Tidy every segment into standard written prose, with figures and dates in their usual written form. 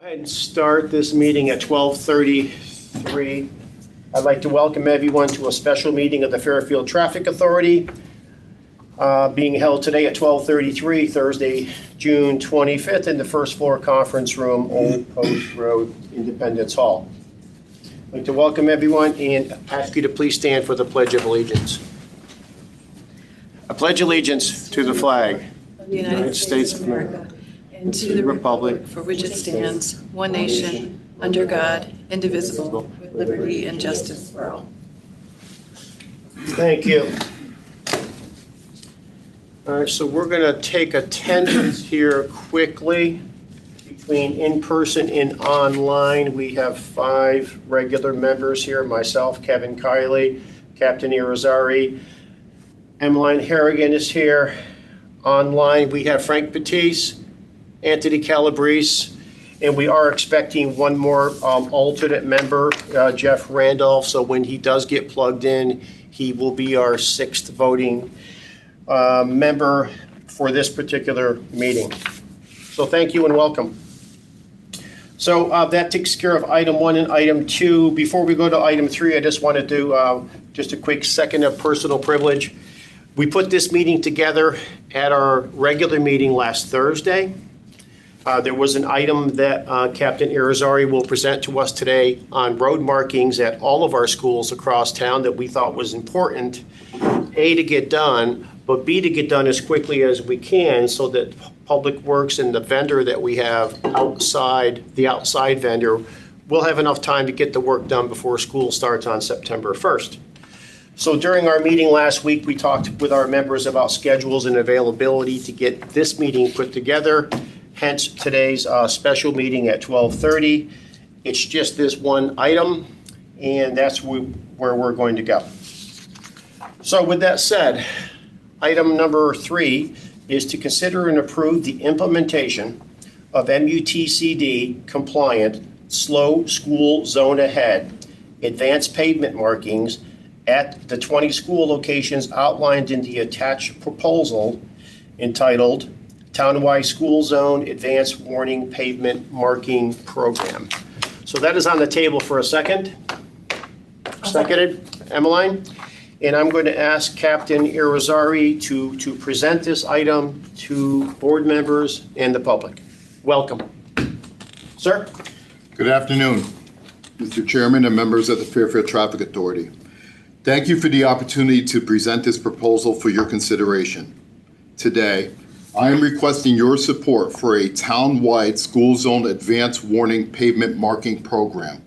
Go ahead and start this meeting at 12:33. I'd like to welcome everyone to a special meeting of the Fairfield Traffic Authority being held today at 12:33, Thursday, June 25th, in the first floor conference room, Old Post Road, Independence Hall. I'd like to welcome everyone and ask you to please stand for the Pledge of Allegiance. I pledge allegiance to the flag of the United States of America and to the republic for which it stands, one nation, under God, indivisible, with liberty and justice for all. Thank you. All right, so we're going to take attendance here quickly. Between in-person and online, we have 5 regular members here, myself, Kevin Kiley, Captain Irizarry, Emmeline Harrigan is here. Online, we have Frank Batiste, Anthony Calabrese, and we are expecting one more alternate member, Jeff Randolph. So when he does get plugged in, he will be our 6th voting member for this particular meeting. So thank you and welcome. So that takes care of item 1 and item 2. Before we go to item 3, I just want to do just a quick second of personal privilege. We put this meeting together at our regular meeting last Thursday. There was an item that Captain Irizarry will present to us today on road markings at all of our schools across town that we thought was important, A, to get done, but B, to get done as quickly as we can so that Public Works and the vendor that we have outside, the outside vendor, will have enough time to get the work done before school starts on September 1st. So during our meeting last week, we talked with our members about schedules and availability to get this meeting put together. Hence today's special meeting at 12:30. It's just this one item, and that's where we're going to go. So with that said, item number 3 is to consider and approve the implementation of MUTCD compliant slow school zone ahead advanced pavement markings at the 20 school locations outlined in the attached proposal entitled Townwide School Zone Advanced Warning Pavement Marking Program. So that is on the table for a second. Seconded, Emmeline. And I'm going to ask Captain Irizarry to present this item to board members and the public. Welcome. Sir? Good afternoon, Mr. Chairman and members of the Fairfield Traffic Authority. Thank you for the opportunity to present this proposal for your consideration. Today, I am requesting your support for a town-wide school zone advanced warning pavement marking program.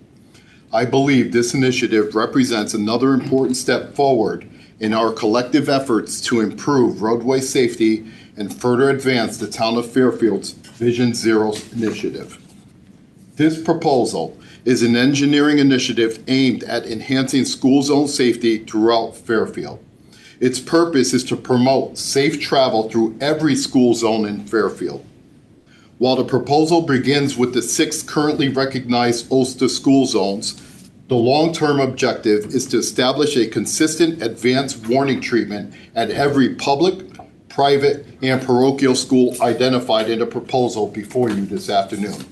I believe this initiative represents another important step forward in our collective efforts to improve roadway safety and further advance the town of Fairfield's Vision Zero initiative. This proposal is an engineering initiative aimed at enhancing school zone safety throughout Fairfield. Its purpose is to promote safe travel through every school zone in Fairfield. While the proposal begins with the 6 currently recognized OSTA school zones, the long-term objective is to establish a consistent advanced warning treatment at every public, private, and parochial school identified in the proposal before you this afternoon.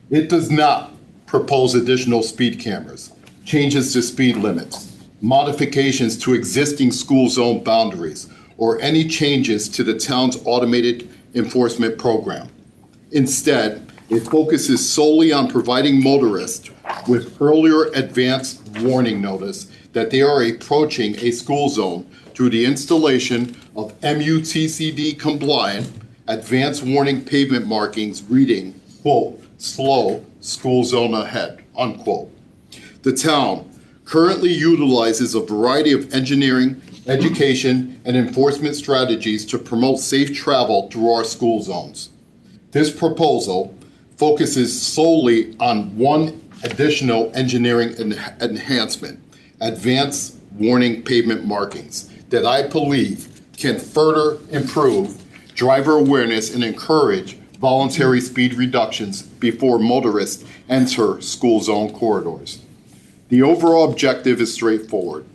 It does not propose additional speed cameras, changes to speed limits, modifications to existing school zone boundaries, or any changes to the town's automated enforcement program. Instead, it focuses solely on providing motorists with earlier advanced warning notice that they are approaching a school zone through the installation of MUTCD compliant advanced warning pavement markings reading, quote, slow school zone ahead, unquote. The town currently utilizes a variety of engineering, education, and enforcement strategies to promote safe travel through our school zones. This proposal focuses solely on one additional engineering enhancement, advanced warning pavement markings, that I believe can further improve driver awareness and encourage voluntary speed reductions before motorists enter school zone corridors. The overall objective is straightforward: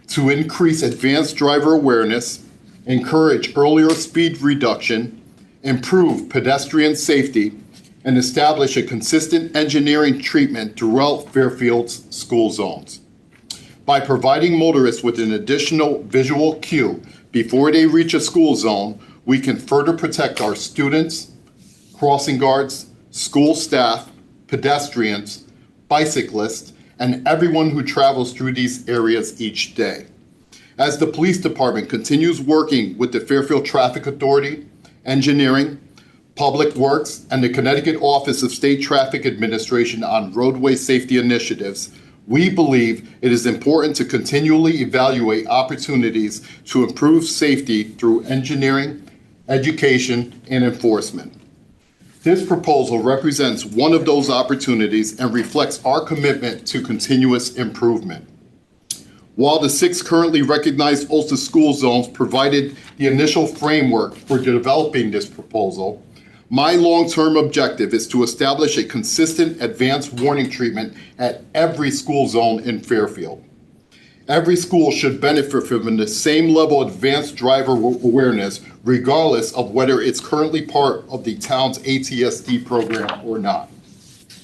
to increase advanced driver awareness, encourage earlier speed reduction, improve pedestrian safety, and establish a consistent engineering treatment throughout Fairfield's school zones. By providing motorists with an additional visual cue before they reach a school zone, we can further protect our students, crossing guards, school staff, pedestrians, bicyclists, and everyone who travels through these areas each day. As the police department continues working with the Fairfield Traffic Authority, Engineering, Public Works, and the Connecticut Office of State Traffic Administration on roadway safety initiatives, we believe it is important to continually evaluate opportunities to improve safety through engineering, education, and enforcement. This proposal represents one of those opportunities and reflects our commitment to continuous improvement. While the 6 currently recognized Ulster school zones provided the initial framework for developing this proposal, my long-term objective is to establish a consistent advanced warning treatment at every school zone in Fairfield. Every school should benefit from the same level of advanced driver awareness, regardless of whether it's currently part of the town's ATSD program or not.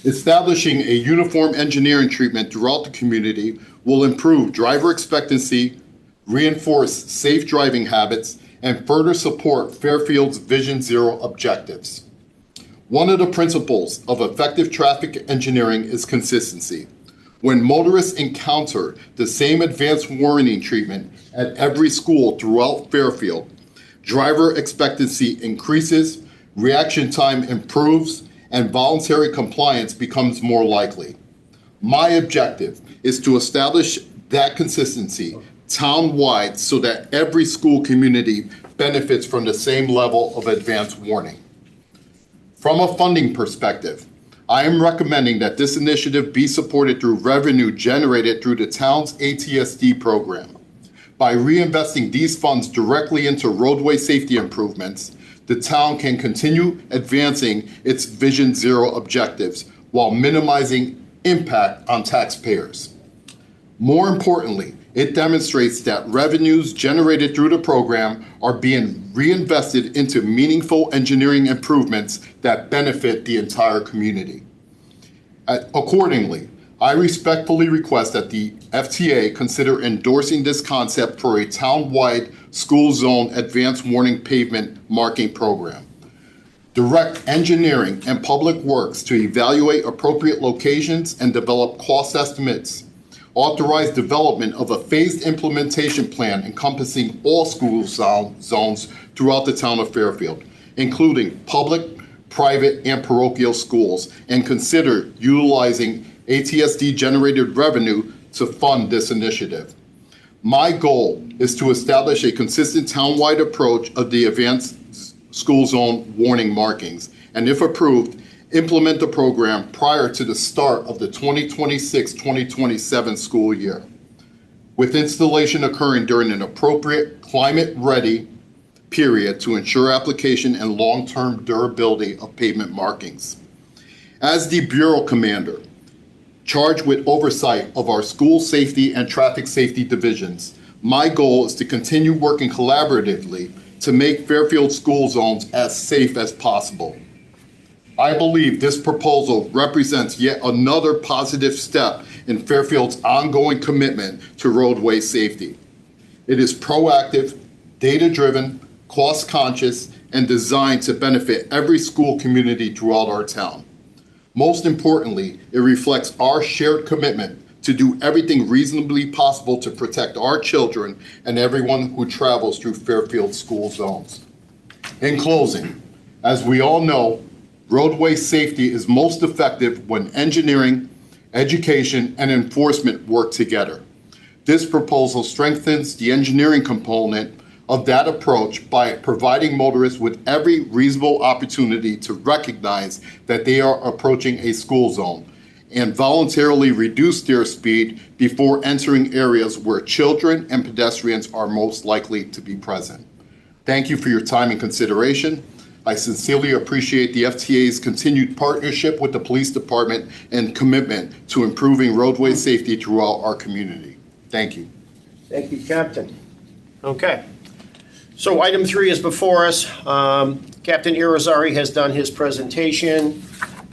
Establishing a uniform engineering treatment throughout the community will improve driver expectancy, reinforce safe driving habits, and further support Fairfield's Vision Zero objectives. One of the principles of effective traffic engineering is consistency. When motorists encounter the same advanced warning treatment at every school throughout Fairfield, driver expectancy increases, reaction time improves, and voluntary compliance becomes more likely. My objective is to establish that consistency town-wide so that every school community benefits from the same level of advanced warning. From a funding perspective, I am recommending that this initiative be supported through revenue generated through the town's ATSD program. By reinvesting these funds directly into roadway safety improvements, the town can continue advancing its Vision Zero objectives while minimizing impact on taxpayers. More importantly, it demonstrates that revenues generated through the program are being reinvested into meaningful engineering improvements that benefit the entire community. Accordingly, I respectfully request that the FTA consider endorsing this concept for a town-wide school zone advanced warning pavement marking program. Direct engineering and public works to evaluate appropriate locations and develop cost estimates. Authorize development of a phased implementation plan encompassing all school zones throughout the town of Fairfield, including public, private, and parochial schools, and consider utilizing ATSD-generated revenue to fund this initiative. My goal is to establish a consistent town-wide approach of the advanced school zone warning markings, and if approved, implement the program prior to the start of the 2026-2027 school year, with installation occurring during an appropriate climate-ready period to ensure application and long-term durability of pavement markings. As the Bureau Commander, charged with oversight of our school safety and traffic safety divisions, my goal is to continue working collaboratively to make Fairfield school zones as safe as possible. I believe this proposal represents yet another positive step in Fairfield's ongoing commitment to roadway safety. It is proactive, data-driven, cost-conscious, and designed to benefit every school community throughout our town. Most importantly, it reflects our shared commitment to do everything reasonably possible to protect our children and everyone who travels through Fairfield school zones. In closing, as we all know, roadway safety is most effective when engineering, education, and enforcement work together. This proposal strengthens the engineering component of that approach by providing motorists with every reasonable opportunity to recognize that they are approaching a school zone and voluntarily reduce their speed before entering areas where children and pedestrians are most likely to be present. Thank you for your time and consideration. I sincerely appreciate the FTA's continued partnership with the police department and commitment to improving roadway safety throughout our community. Thank you. Thank you, Captain. Okay. So item 3 is before us. Captain Irizarry has done his presentation.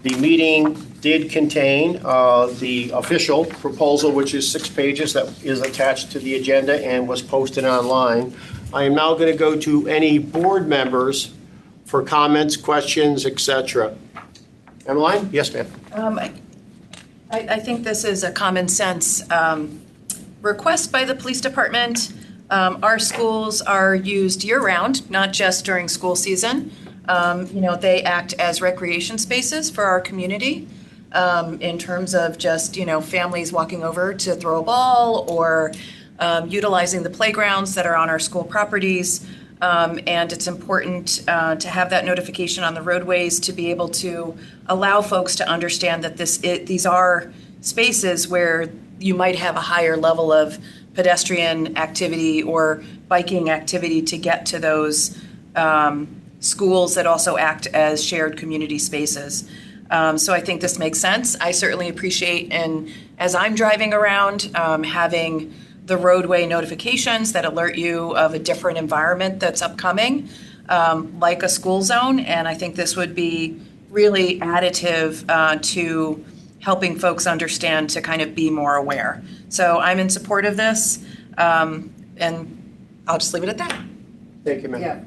The meeting did contain the official proposal, which is 6 pages, that is attached to the agenda and was posted online. I am now going to go to any board members for comments, questions, etc. Emmeline? Yes, ma'am. I think this is a common sense request by the police department. Our schools are used year-round, not just during school season. They act as recreation spaces for our community in terms of just, families walking over to throw a ball or utilizing the playgrounds that are on our school properties. And it's important to have that notification on the roadways to be able to allow folks to understand that these are spaces where you might have a higher level of pedestrian activity or biking activity to get to those schools that also act as shared community spaces. So I think this makes sense. I certainly appreciate, and as I'm driving around, having the roadway notifications that alert you of a different environment that's upcoming, like a school zone. And I think this would be really additive to helping folks understand to kind of be more aware. So I'm in support of this, and I'll just leave it at that. Thank you, ma'am. Yeah.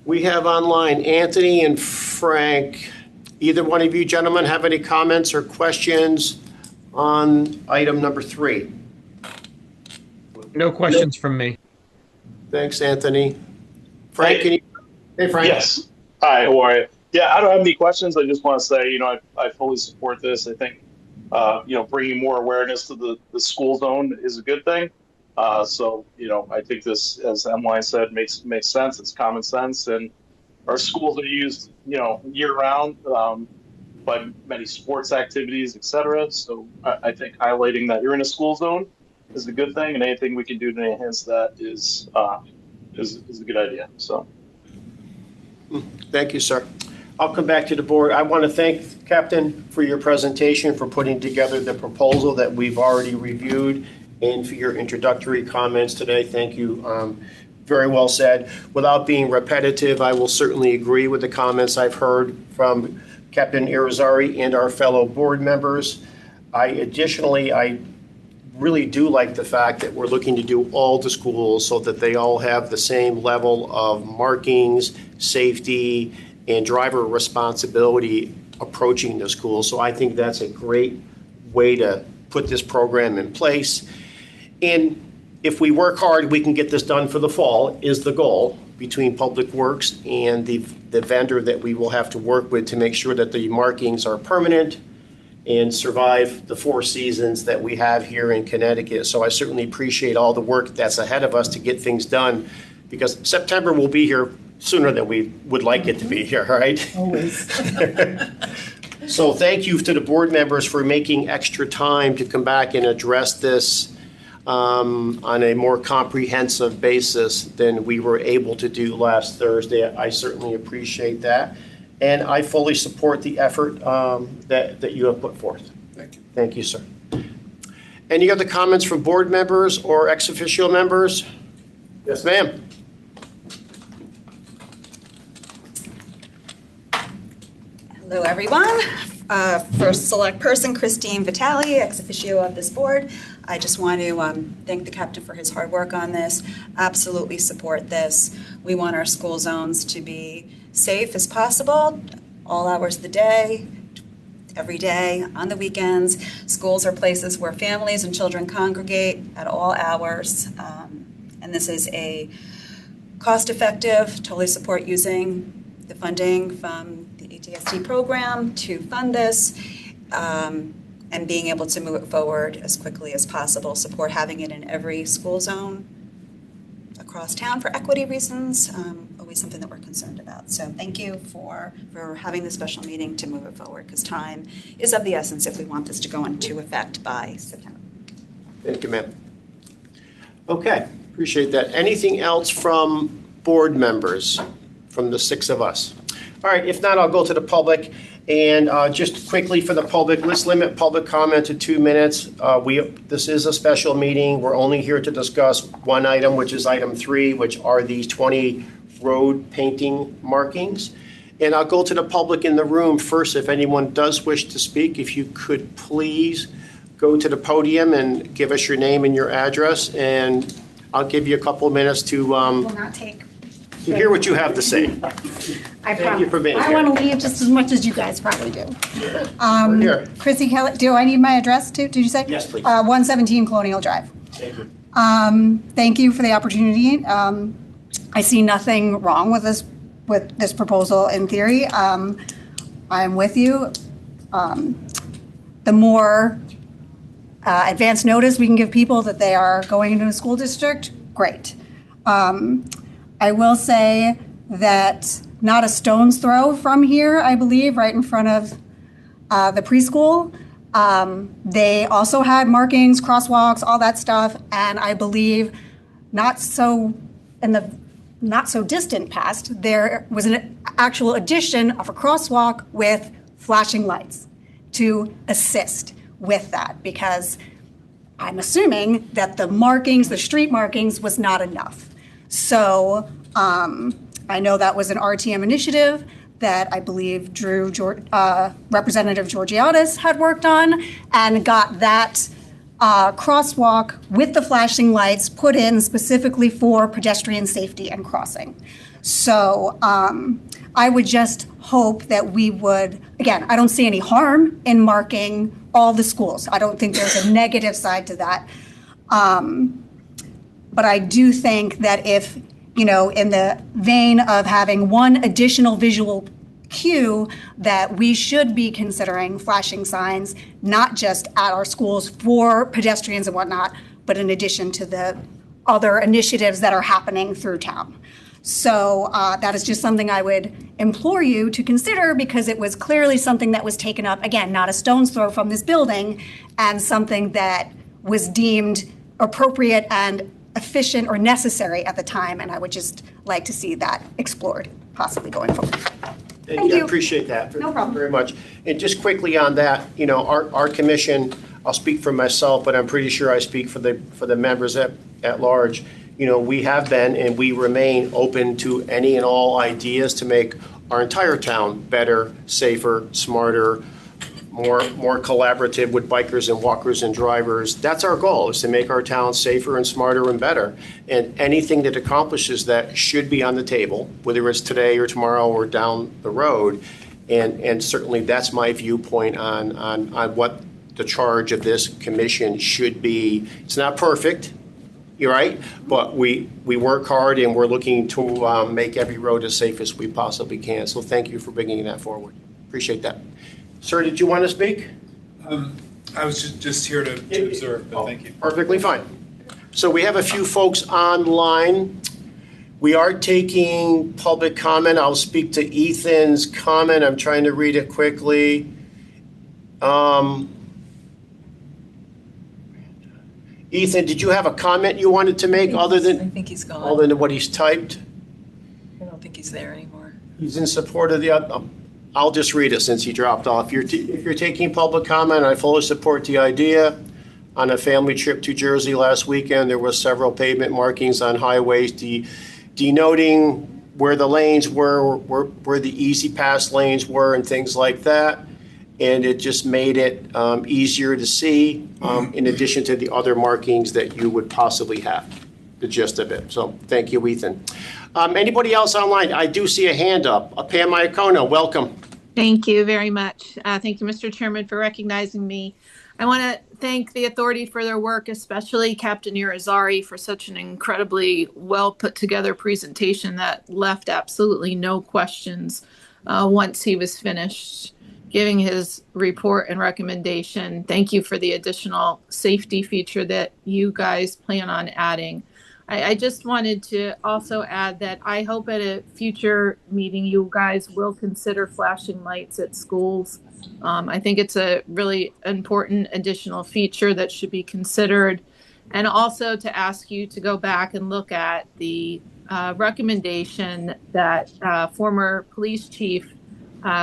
We have online Anthony and Frank. Either one of you gentlemen have any comments or questions on item number 3? No questions from me. Thanks, Anthony. Frank, can you? Hey, Frank. Yes. Hi, how are you? Yeah, I don't have any questions. I just want to say, I fully support this. I think, bringing more awareness to the school zone is a good thing. So, I think this, as Emmeline said, makes sense. It's common sense. And our schools are used, year round by many sports activities, et cetera. So I think highlighting that you're in a school zone is a good thing, and anything we can do to enhance that is a good idea. So, Thank you, sir. I'll come back to the board. I want to thank Captain for your presentation, for putting together the proposal that we've already reviewed, and for your introductory comments today. Thank you. Very well said. Without being repetitive, I will certainly agree with the comments I've heard from Captain Irizarry and our fellow board members. I really do like the fact that we're looking to do all the schools so that they all have the same level of markings, safety, and driver responsibility approaching the school. So I think that's a great way to put this program in place. And if we work hard, we can get this done for the fall, is the goal, between Public Works and the vendor that we will have to work with to make sure that the markings are permanent and survive the 4 seasons that we have here in Connecticut. So I certainly appreciate all the work that's ahead of us to get things done, because September will be here sooner than we would like it to be here, right? Always. So thank you to the board members for making extra time to come back and address this on a more comprehensive basis than we were able to do last Thursday. I certainly appreciate that. And I fully support the effort that you have put forth. Thank you. Thank you, sir. Any other comments from board members or ex officio members? Yes, ma'am. Hello, everyone. First select person, Christine Vitale, ex officio of this board. I just want to thank the captain for his hard work on this. Absolutely support this. We want our school zones to be safe as possible, all hours of the day, every day, on the weekends. Schools are places where families and children congregate at all hours. And this is a cost-effective, totally support using the funding from the ATSD program to fund this, and being able to move it forward as quickly as possible. Support having it in every school zone across town for equity reasons. Always something that we're concerned about. So thank you for having this special meeting to move it forward, because time is of the essence if we want this to go into effect by September. Thank you, ma'am. Okay, appreciate that. Anything else from board members, from the 6 of us? All right, if not, I'll go to the public. And just quickly for the public, let's limit public comment to 2 minutes. This is a special meeting. We're only here to discuss one item, which is item 3, which are these 20 road painting markings. And I'll go to the public in the room first. If anyone does wish to speak, if you could please go to the podium and give us your name and your address, and I'll give you a couple of minutes to Will not take. hear what you have to say. I Thank you for being I here. want to leave just as much as you guys probably do. We're here. Chrissy Kelly, do I need my address too? Did you say? Yes, please. 117 Colonial Drive. Thank you. Thank you for the opportunity. I see nothing wrong with this proposal in theory. I'm with you. The more advance notice we can give people that they are going into a school district, great. I will say that not a stone's throw from here, I believe, right in front of the preschool. They also had markings, crosswalks, all that stuff, and I believe in the not so distant past, there was an actual addition of a crosswalk with flashing lights to assist with that, because I'm assuming that the street markings was not enough. So I know that was an RTM initiative that I believe Representative Georgiadis had worked on, and got that crosswalk with the flashing lights put in specifically for pedestrian safety and crossing. So I would just hope that we would, again, I don't see any harm in marking all the schools. I don't think there's a negative side to that. But I do think that if, in the vein of having one additional visual cue, that we should be considering flashing signs, not just at our schools for pedestrians and whatnot, but in addition to the other initiatives that are happening through town. So that is just something I would implore you to consider, because it was clearly something that was taken up, again, not a stone's throw from this building, and something that was deemed appropriate and efficient or necessary at the time. And I would just like to see that explored, possibly going forward. Thank you. I appreciate that. No problem. Very much. And just quickly on that, our commission, I'll speak for myself, but I'm pretty sure I speak for the members at large. We have been and we remain open to any and all ideas to make our entire town better, safer, smarter, more collaborative with bikers and walkers and drivers. That's our goal, is to make our town safer and smarter and better. And anything that accomplishes that should be on the table, whether it's today or tomorrow or down the road. And certainly that's my viewpoint on what the charge of this commission should be. It's not perfect, you're right, but we work hard and we're looking to make every road as safe as we possibly can. So thank you for bringing that forward. Appreciate that. Sir, did you want to speak? I was just here to observe, but thank you. Perfectly fine. So we have a few folks online. We are taking public comment. I'll speak to Ethan's comment. I'm trying to read it quickly. Ethan, did you have a comment you wanted to make I think he's gone. other than what he's typed? I don't think he's there anymore. He's in support of the, I'll just read it since he dropped off. If you're taking public comment, I fully support the idea. On a family trip to Jersey last weekend, there was several pavement markings on highways denoting where the lanes were, where the easy pass lanes were and things like that. And it just made it easier to see, in addition to the other markings that you would possibly have, the gist of it. So thank you, Ethan. Anybody else online? I do see a hand up. Pam Iacono, welcome. Thank you very much. Thank you, Mr. Chairman, for recognizing me. I want to thank the authority for their work, especially Captain Irizarry for such an incredibly well put together presentation that left absolutely no questions once he was finished giving his report and recommendation. Thank you for the additional safety feature that you guys plan on adding. I just wanted to also add that I hope at a future meeting you guys will consider flashing lights at schools. I think it's a really important additional feature that should be considered. And also to ask you to go back and look at the recommendation that former police chief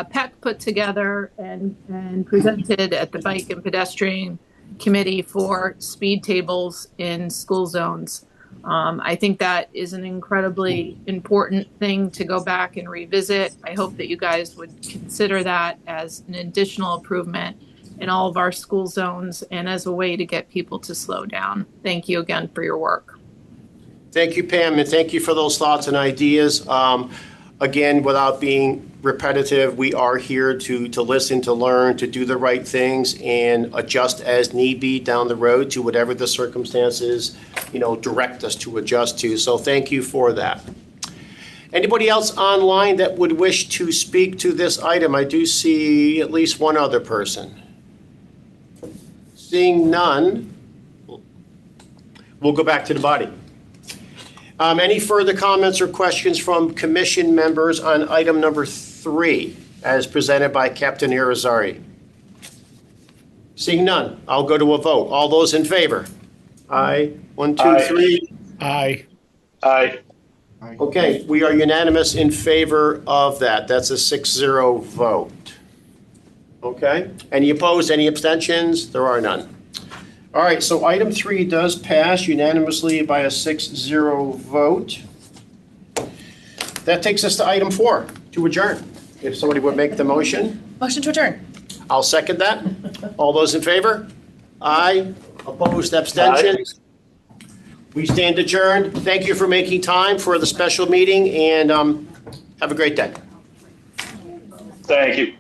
Peck put together and presented at the Bike and Pedestrian Committee for speed tables in school zones. I think that is an incredibly important thing to go back and revisit. I hope that you guys would consider that as an additional improvement in all of our school zones and as a way to get people to slow down. Thank you again for your work. Thank you, Pam, and thank you for those thoughts and ideas. Again, without being repetitive, we are here to listen, to learn, to do the right things, and adjust as need be down the road to whatever the circumstances, direct us to adjust to. So thank you for that. Anybody else online that would wish to speak to this item? I do see at least one other person. Seeing none, we'll go back to the body. Any further comments or questions from commission members on item number 3 as presented by Captain Irizarry? Seeing none, I'll go to a vote. All those in favor? Aye. 1, 2, Aye. 3. Aye. Aye. Okay, we are unanimous in favor of that. That's a 6-0 vote. Okay, any opposed, any abstentions? There are none. All right, so item 3 does pass unanimously by a 6-0 vote. That takes us to item 4, to adjourn. If somebody would make the motion, Motion to adjourn. I'll second that. All those in favor? Aye. Opposed, abstentions? We stand adjourned. Thank you for making time for the special meeting, and have a great day. Thank you.